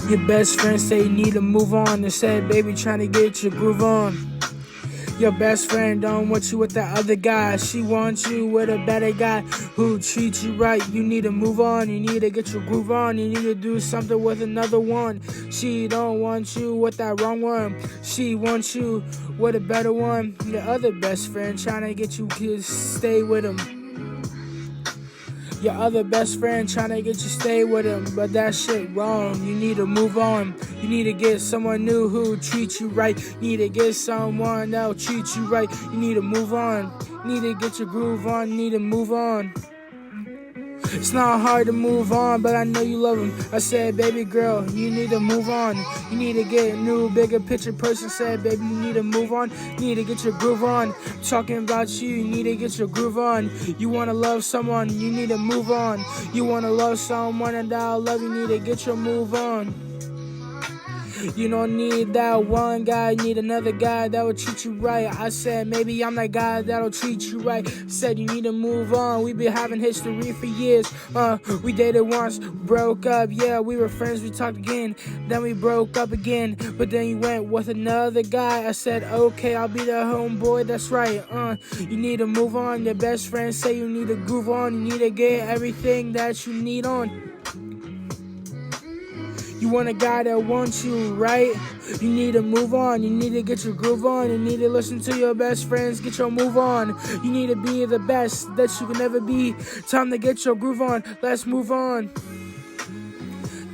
Your best friend say you need to move on and said, baby, trying to get your groove on. Your best friend don't want you with that other guy. She wants you with a better guy who treats you right. You need to move on. You need to get your groove on. You need to do something with another one. She don't want you with that wrong one. She wants you with a better one. Your other best friend trying to get you to stay with him. Your other best friend trying to get you stay with him, but that shit wrong. You need to move on. You need to get someone new who treats you right. You need to get someone that'll treat you right. You need to move on. You need to get your groove on. You need to move on. It's not hard to move on, but I know you love him. I said, baby girl, you need to move on. You need to get a new, bigger picture person. Said, baby, you need to move on. You need to get your groove on. I'm talking about you. You need to get your groove on. You want to love someone, you need to move on. You want to love someone and that'll love you, need to get your move on. You don't need that one guy, you need another guy that will treat you right. I said, maybe I'm that guy that'll treat you right. Said, you need to move on. We been having history for years. We dated once, broke up. Yeah, we were friends, we talked again. Then we broke up again. But then you went with another guy. I said, okay, I'll be the homeboy, that's right. You need to move on. Your best friend say you need to groove on. You need to get everything that you need on. You want a guy that wants you, right? You need to move on. You need to get your groove on. You need to listen to your best friends. Get your move on. You need to be the best that you can ever be. Time to get your groove on. Let's move on.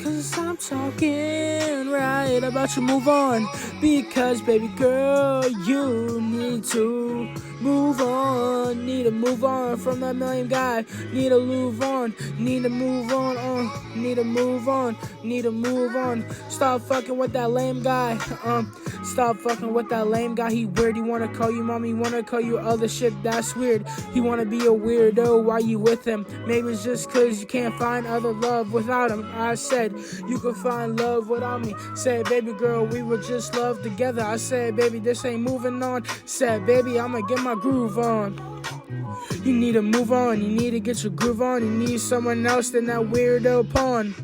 Cause I'm talking right about you move on. Because, baby girl, you need to move on. Need to move on from that million guy. Need to move on. Need to move on. Need to move on. Need to move on. Stop fucking with that lame guy. Stop fucking with that lame guy. He weird. He wanna call you mommy. He wanna call you other shit. That's weird. He wanna be a weirdo while you with him. Maybe it's just cause you can't find other love without him. I said you could find love without me. Said, baby girl, we were just love together. I said, baby, this ain't moving on. Said, baby, I'ma get my groove on. You need to move on. You need to get your groove on. You need someone else than that weirdo pawn.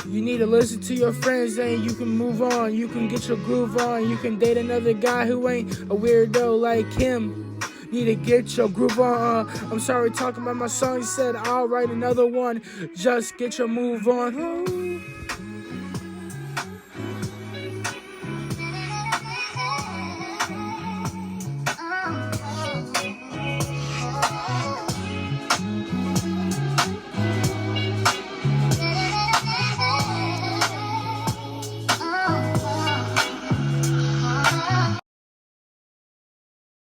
You need to listen to your friends and you can move on. You can get your groove on. You can date another guy who ain't a weirdo like him. Need to get your groove on. I'm sorry talking about my song. He said I'll write another one. Just get your move on.